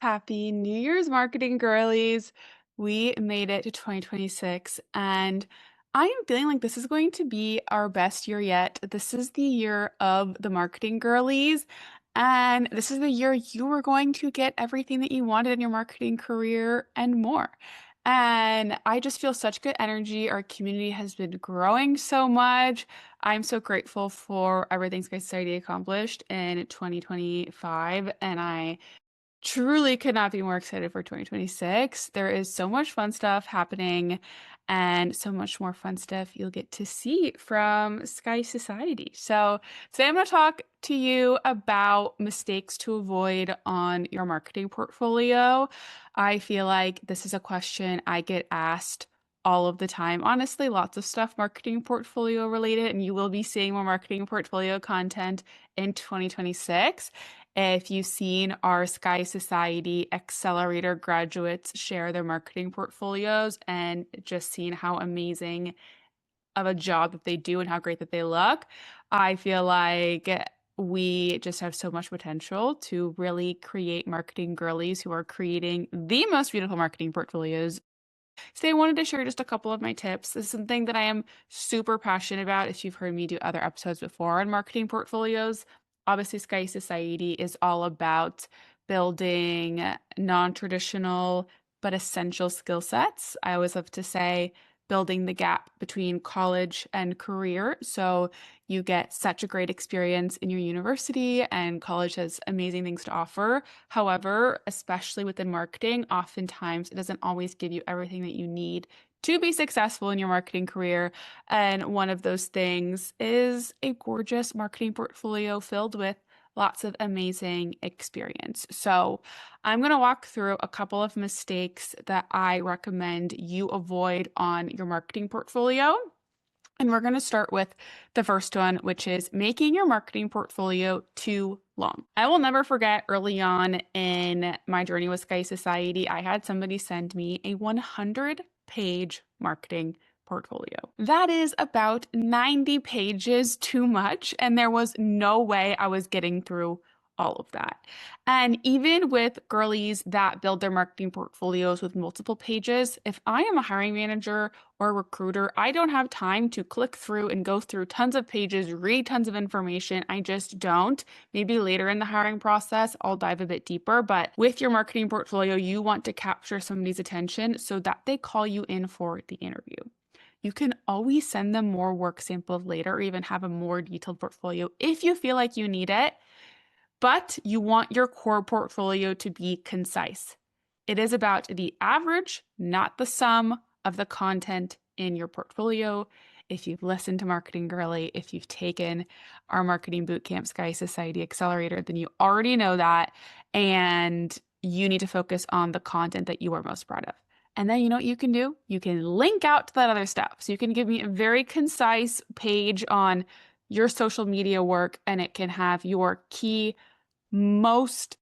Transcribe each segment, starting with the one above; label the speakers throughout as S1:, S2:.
S1: Happy New Year's, marketing girlies. We made it to 2026, and I am feeling like this is going to be our best year yet. This is the year of the marketing girlies, and this is the year you are going to get everything that you wanted in your marketing career and more. And I just feel such good energy. Our community has been growing so much. I'm so grateful for everything Sky Society accomplished in 2025, and I truly could not be more excited for 2026. There is so much fun stuff happening and so much more fun stuff you'll get to see from Sky Society. So, today I'm going to talk to you about mistakes to avoid on your marketing portfolio. I feel like this is a question I get asked all of the time. Honestly, lots of stuff marketing portfolio related, and you will be seeing more marketing portfolio content in 2026. If you've seen our Sky Society Accelerator graduates share their marketing portfolios and just seen how amazing of a job that they do and how great that they look, I feel like we just have so much potential to really create marketing girlies who are creating the most beautiful marketing portfolios. Today, I wanted to share just a couple of my tips. This is something that I am super passionate about. If you've heard me do other episodes before on marketing portfolios, obviously, Sky Society is all about building non-traditional but essential skill sets. I always love to say building the gap between college and career. So you get such a great experience in your university, and college has amazing things to offer. However, especially within marketing, oftentimes it doesn't always give you everything that you need to be successful in your marketing career. And one of those things is a gorgeous marketing portfolio filled with lots of amazing experience. So, I'm going to walk through a couple of mistakes that I recommend you avoid on your marketing portfolio. And we're going to start with the first one, which is making your marketing portfolio too long. I will never forget early on in my journey with Sky Society, I had somebody send me a 100-page marketing portfolio. That is about 90 pages too much, and there was no way I was getting through all of that. And even with girlies that build their marketing portfolios with multiple pages, if I am a hiring manager or a recruiter, I don't have time to click through and go through tons of pages, read tons of information. I just don't. Maybe later in the hiring process, I'll dive a bit deeper. But with your marketing portfolio, you want to capture somebody's attention so that they call you in for the interview. You can always send them more work samples later or even have a more detailed portfolio if you feel like you need it. But you want your core portfolio to be concise. It is about the average, not the sum of the content in your portfolio. If you've listened to Marketing Girly, if you've taken our Marketing Bootcamp Sky Society Accelerator, then you already know that. And you need to focus on the content that you are most proud of. And then you know what you can do? You can link out to that other stuff. So you can give me a very concise page on your social media work, and it can have your key most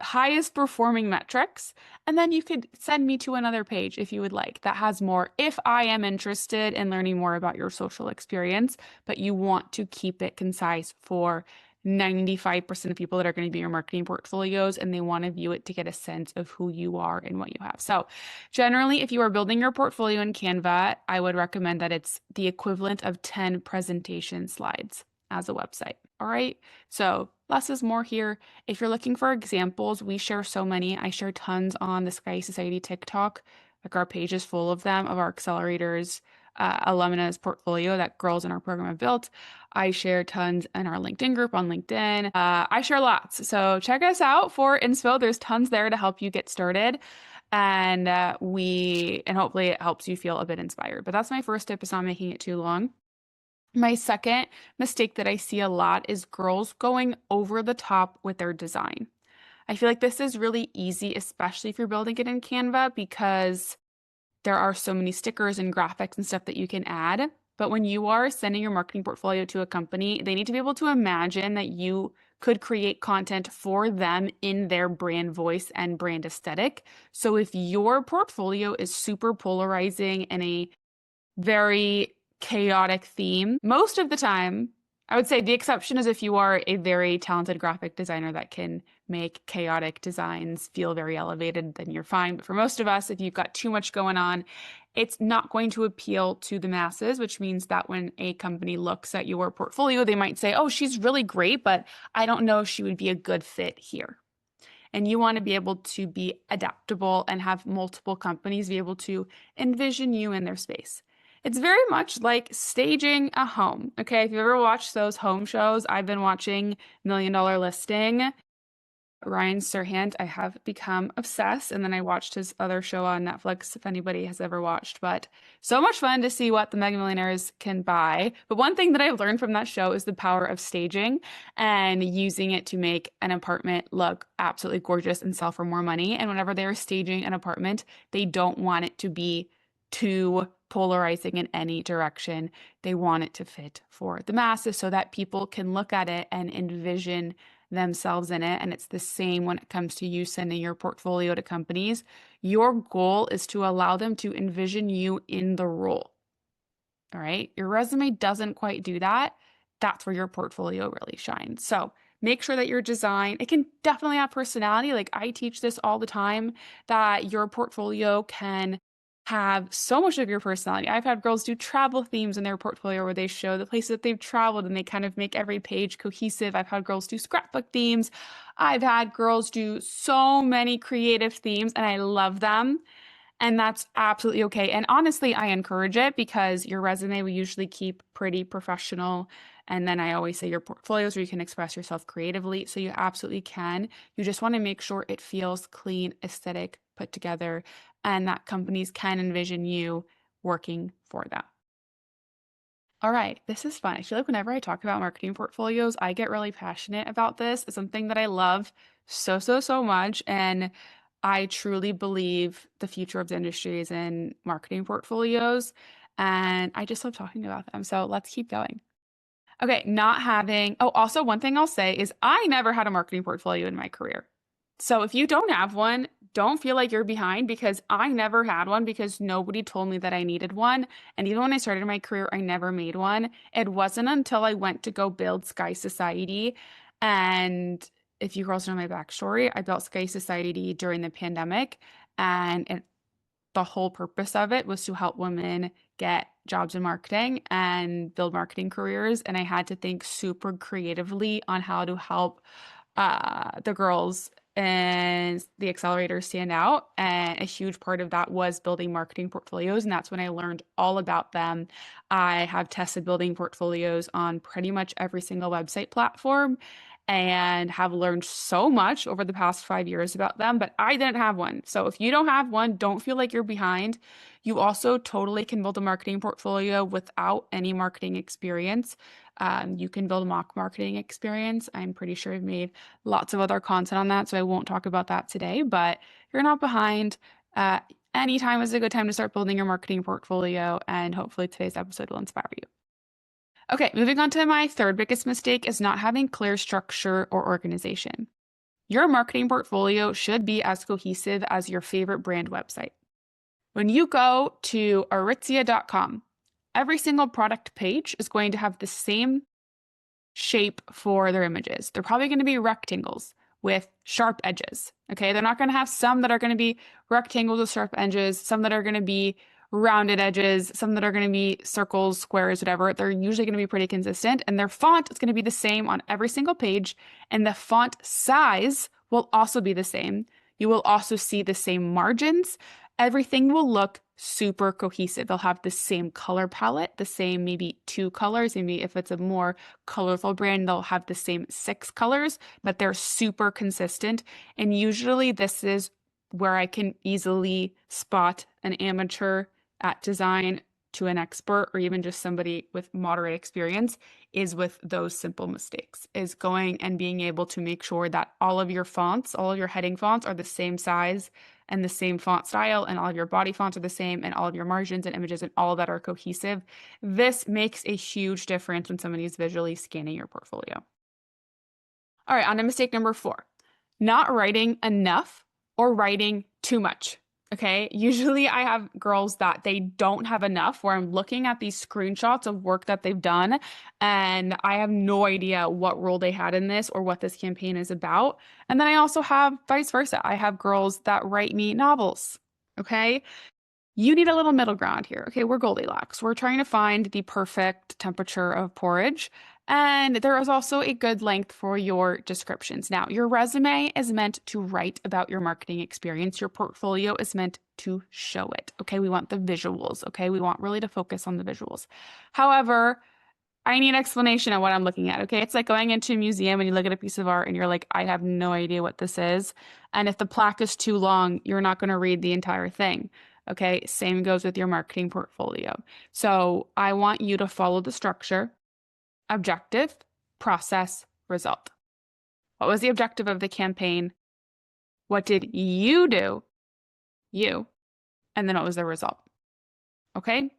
S1: highest performing metrics. And then you could send me to another page if you would like that has more if I am interested in learning more about your social experience, but you want to keep it concise for 95% of people that are going to be your marketing portfolios, and they want to view it to get a sense of who you are and what you have. So generally, if you are building your portfolio in Canva, I would recommend that it's the equivalent of 10 presentation slides as a website. All right. So less is more here. If you're looking for examples, we share so many. I share tons on the Sky Society TikTok. Like our page is full of them, of our accelerators, alumna's portfolio that girls in our program have built. I share tons in our LinkedIn group on LinkedIn. I share lots. So check us out for inspo. There's tons there to help you get started. And hopefully it helps you feel a bit inspired. But that's my first tip, is not making it too long. My second mistake that I see a lot is girls going over the top with their design. I feel like this is really easy, especially if you're building it in Canva, because there are so many stickers and graphics and stuff that you can add. But when you are sending your marketing portfolio to a company, they need to be able to imagine that you could create content for them in their brand voice and brand aesthetic. So if your portfolio is super polarizing and a very chaotic theme, most of the time I would say the exception is if you are a very talented graphic designer that can make chaotic designs feel very elevated, then you're fine. But for most of us, if you've got too much going on, it's not going to appeal to the masses, which means that when a company looks at your portfolio, they might say, oh, she's really great, but I don't know if she would be a good fit here. And you want to be able to be adaptable and have multiple companies be able to envision you in their space. It's very much like staging a home. Okay, if you've ever watched those home shows, I've been watching Million Dollar Listing. Ryan Serhant, I have become obsessed. And then I watched his other show on Netflix, if anybody has ever watched. But so much fun to see what the mega millionaires can buy. But one thing that I've learned from that show is the power of staging and using it to make an apartment look absolutely gorgeous and sell for more money. And whenever they're staging an apartment, they don't want it to be too polarizing in any direction. They want it to fit for the masses so that people can look at it and envision themselves in it. And it's the same when it comes to you sending your portfolio to companies. Your goal is to allow them to envision you in the role. All right. Your resume doesn't quite do that. That's where your portfolio really shines. So make sure that your design, it can definitely have personality. Like I teach this all the time, that your portfolio can have so much of your personality. I've had girls do travel themes in their portfolio where they show the places that they've traveled and they kind of make every page cohesive. I've had girls do scrapbook themes. I've had girls do so many creative themes and I love them. And that's absolutely okay. And honestly, I encourage it because your resume we usually keep pretty professional. And then I always say your portfolios where you can express yourself creatively. So you absolutely can. You just want to make sure it feels clean, aesthetic, put together, and that companies can envision you working for them. All right, this is fun. I feel like whenever I talk about marketing portfolios, I get really passionate about this. It's something that I love so, so, so much. And I truly believe the future of the industry is in marketing portfolios. And I just love talking about them. So let's keep going. Okay, not having, oh, also one thing I'll say is I never had a marketing portfolio in my career. So if you don't have one, don't feel like you're behind because I never had one because nobody told me that I needed one. And even when I started my career, I never made one. It wasn't until I went to go build Sky Society. And if you girls know my backstory, I built Sky Society during the pandemic. And the whole purpose of it was to help women get jobs in marketing and build marketing careers. And I had to think super creatively on how to help the girls and the accelerator stand out. And a huge part of that was building marketing portfolios. And that's when I learned all about them. I have tested building portfolios on pretty much every single website platform and have learned so much over the past 5 years about them, but I didn't have one. So if you don't have one, don't feel like you're behind. You also totally can build a marketing portfolio without any marketing experience. You can build a mock marketing experience. I'm pretty sure I've made lots of other content on that, so I won't talk about that today, but you're not behind. Anytime is a good time to start building your marketing portfolio, and hopefully today's episode will inspire you. Okay, moving on to my third biggest mistake is not having clear structure or organization. Your marketing portfolio should be as cohesive as your favorite brand website. When you go to aritzia.com, every single product page is going to have the same shape for their images. They're probably going to be rectangles with sharp edges. Okay, they're not going to have some that are going to be rectangles with sharp edges, some that are going to be rounded edges, some that are going to be circles, squares, whatever. They're usually going to be pretty consistent, and their font is going to be the same on every single page, and the font size will also be the same. You will also see the same margins. Everything will look super cohesive. They'll have the same color palette, the same maybe two colors. Maybe if it's a more colorful brand, they'll have the same 6 colors, but they're super consistent. And usually this is where I can easily spot an amateur at design to an expert or even just somebody with moderate experience is with those simple mistakes, is going and being able to make sure that all of your fonts, all of your heading fonts are the same size and the same font style, and all of your body fonts are the same, and all of your margins and images and all of that are cohesive. This makes a huge difference when somebody is visually scanning your portfolio. All right, on to mistake number 4, not writing enough or writing too much. Okay. Usually I have girls that they don't have enough where I'm looking at these screenshots of work that they've done and I have no idea what role they had in this or what this campaign is about. And then I also have vice versa. I have girls that write me novels. Okay. You need a little middle ground here. Okay, we're Goldilocks. We're trying to find the perfect temperature of porridge. And there is also a good length for your descriptions. Now, your resume is meant to write about your marketing experience. Your portfolio is meant to show it. Okay, we want the visuals. Okay, we want really to focus on the visuals. However, I need explanation on what I'm looking at. Okay. It's like going into a museum and you look at a piece of art and you're like, I have no idea what this is. And if the plaque is too long, you're not going to read the entire thing. Okay. Same goes with your marketing portfolio. So I want you to follow the structure: objective, process, result. What was the objective of the campaign? What did you do? You. And then what was the result? Okay.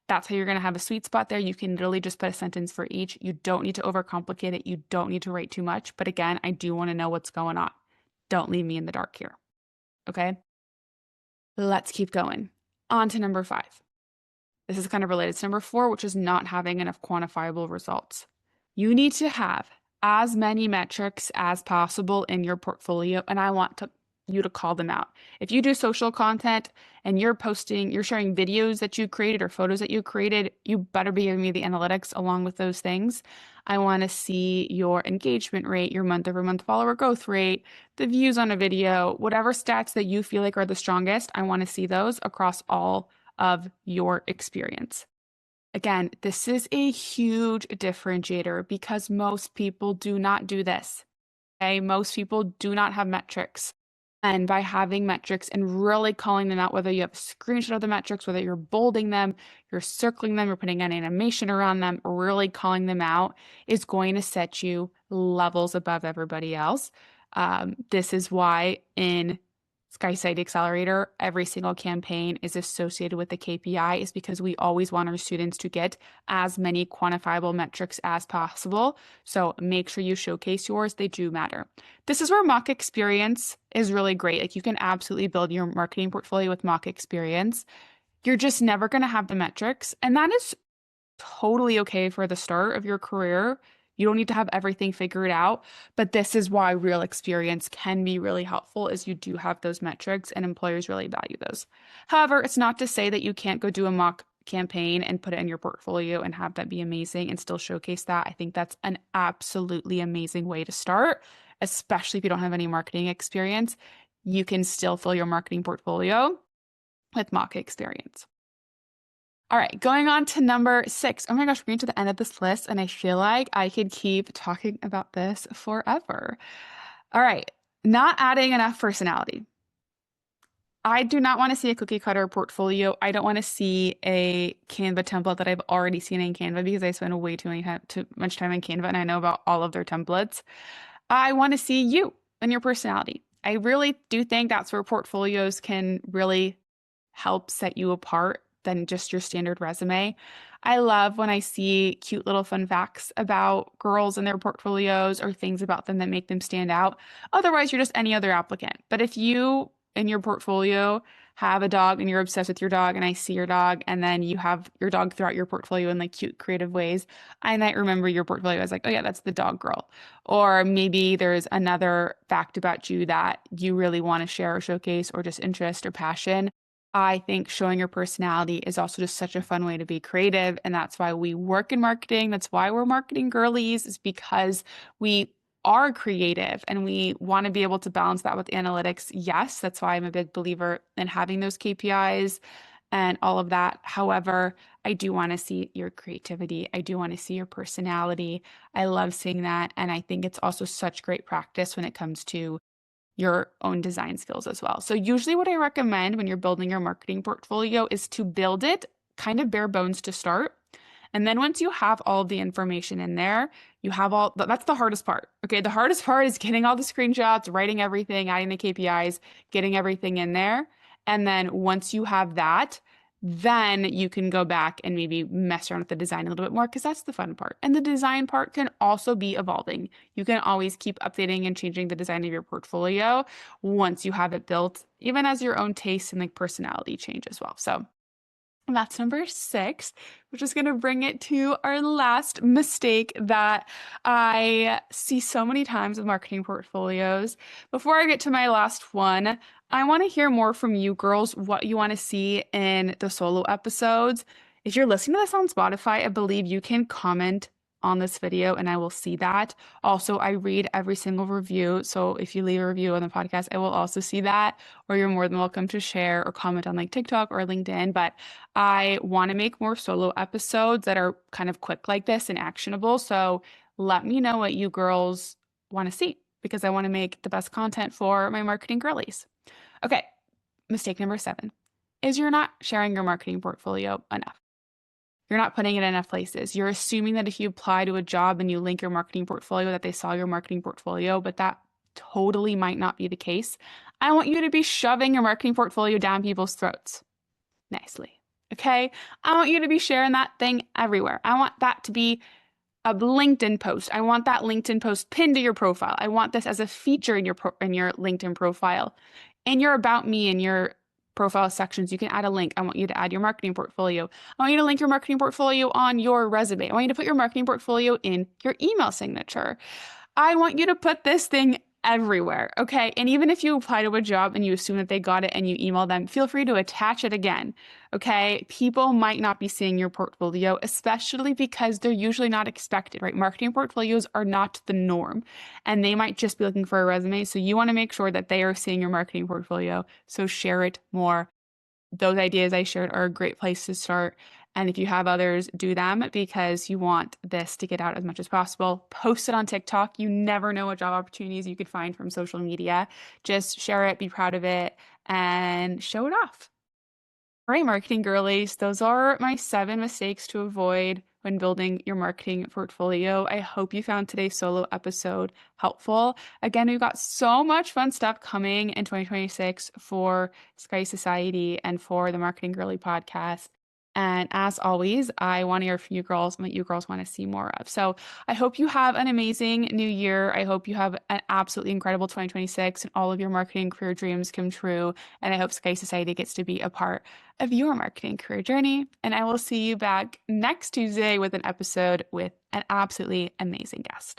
S1: That's how you're going to have a sweet spot there. You can literally just put a sentence for each. You don't need to overcomplicate it. You don't need to write too much. But again, I do want to know what's going on. Don't leave me in the dark here. Okay. Let's keep going. On to number 5. This is kind of related to number 4, which is not having enough quantifiable results. You need to have as many metrics as possible in your portfolio, and I want you to call them out. If you do social content and you're sharing videos that you created or photos that you created, you better be giving me the analytics along with those things. I want to see your engagement rate, your month-over-month follower growth rate, the views on a video, whatever stats that you feel like are the strongest. I want to see those across all of your experience. Again, this is a huge differentiator because most people do not do this. Okay, most people do not have metrics. And by having metrics and really calling them out, whether you have a screenshot of the metrics, whether you're bolding them, you're circling them, you're putting an animation around them, really calling them out is going to set you levels above everybody else. This is why in SkySite Accelerator, every single campaign is associated with the KPI, is because we always want our students to get as many quantifiable metrics as possible. So make sure you showcase yours. They do matter. This is where mock experience is really great. Like you can absolutely build your marketing portfolio with mock experience. You're just never going to have the metrics. And that is totally okay for the start of your career. You don't need to have everything figured out, but this is why real experience can be really helpful is you do have those metrics and employers really value those. However, it's not to say that you can't go do a mock campaign and put it in your portfolio and have that be amazing and still showcase that. I think that's an absolutely amazing way to start, especially if you don't have any marketing experience. You can still fill your marketing portfolio with mock experience. All right, going on to number 6. Oh my gosh, we're getting to the end of this list, and I feel like I could keep talking about this forever. All right, not adding enough personality. I do not want to see a cookie cutter portfolio. I don't want to see a Canva template that I've already seen in Canva because I spend way too much time in Canva and I know about all of their templates. I want to see you and your personality. I really do think that's where portfolios can really help set you apart than just your standard resume. I love when I see cute little fun facts about girls and their portfolios or things about them that make them stand out. Otherwise, you're just any other applicant. But if you in your portfolio have a dog and you're obsessed with your dog and I see your dog and then you have your dog throughout your portfolio in like cute creative ways, I might remember your portfolio as like, oh yeah, that's the dog girl. Or maybe there's another fact about you that you really want to share or showcase or just interest or passion. I think showing your personality is also just such a fun way to be creative. And that's why we work in marketing. That's why we're marketing girlies, is because we are creative and we want to be able to balance that with analytics. Yes, that's why I'm a big believer in having those KPIs and all of that. However, I do want to see your creativity. I do want to see your personality. I love seeing that. And I think it's also such great practice when it comes to your own design skills as well. So usually what I recommend when you're building your marketing portfolio is to build it kind of bare bones to start. And then once you have all the information in there, you have that's the hardest part. Okay, the hardest part is getting all the screenshots, writing everything, adding the KPIs, getting everything in there. And then once you have that, then you can go back and maybe mess around with the design a little bit more because that's the fun part. And the design part can also be evolving. You can always keep updating and changing the design of your portfolio once you have it built, even as your own taste and like personality change as well. So that's number 6, which is going to bring it to our last mistake that I see so many times with marketing portfolios. Before I get to my last one, I want to hear more from you girls, what you want to see in the solo episodes. If you're listening to this on Spotify, I believe you can comment on this video and I will see that. Also, I read every single review. So if you leave a review on the podcast, I will also see that, or you're more than welcome to share or comment on like TikTok or LinkedIn. But I want to make more solo episodes that are kind of quick like this and actionable. So let me know what you girls want to see because I want to make the best content for my marketing girlies. Okay, mistake number 7 is you're not sharing your marketing portfolio enough. You're not putting it in enough places. You're assuming that if you apply to a job and you link your marketing portfolio, that they saw your marketing portfolio, but that totally might not be the case. I want you to be shoving your marketing portfolio down people's throats nicely. Okay? I want you to be sharing that thing everywhere. I want that to be a LinkedIn post. I want that LinkedIn post pinned to your profile. I want this as a feature in your LinkedIn profile. In your about me in your profile sections, you can add a link. I want you to add your marketing portfolio. I want you to link your marketing portfolio on your resume. I want you to put your marketing portfolio in your email signature. I want you to put this thing everywhere, okay? And even if you apply to a job and you assume that they got it and you email them, feel free to attach it again, okay? People might not be seeing your portfolio, especially because they're usually not expected, right? Marketing portfolios are not the norm, and they might just be looking for a resume. So you want to make sure that they are seeing your marketing portfolio. So share it more. Those ideas I shared are a great place to start. And if you have others, do them because you want this to get out as much as possible. Post it on TikTok. You never know what job opportunities you could find from social media. Just share it, be proud of it, and show it off. All right, marketing girlies, those are my 7 mistakes to avoid when building your marketing portfolio. I hope you found today's solo episode helpful. Again, we've got so much fun stuff coming in 2026 for Sky Society and for the Marketing Girly podcast. And as always, I want to hear from you girls and what you girls want to see more of. So I hope you have an amazing new year. I hope you have an absolutely incredible 2026 and all of your marketing career dreams come true. And I hope Sky Society gets to be a part of your marketing career journey. And I will see you back next Tuesday with an episode with an absolutely amazing guest.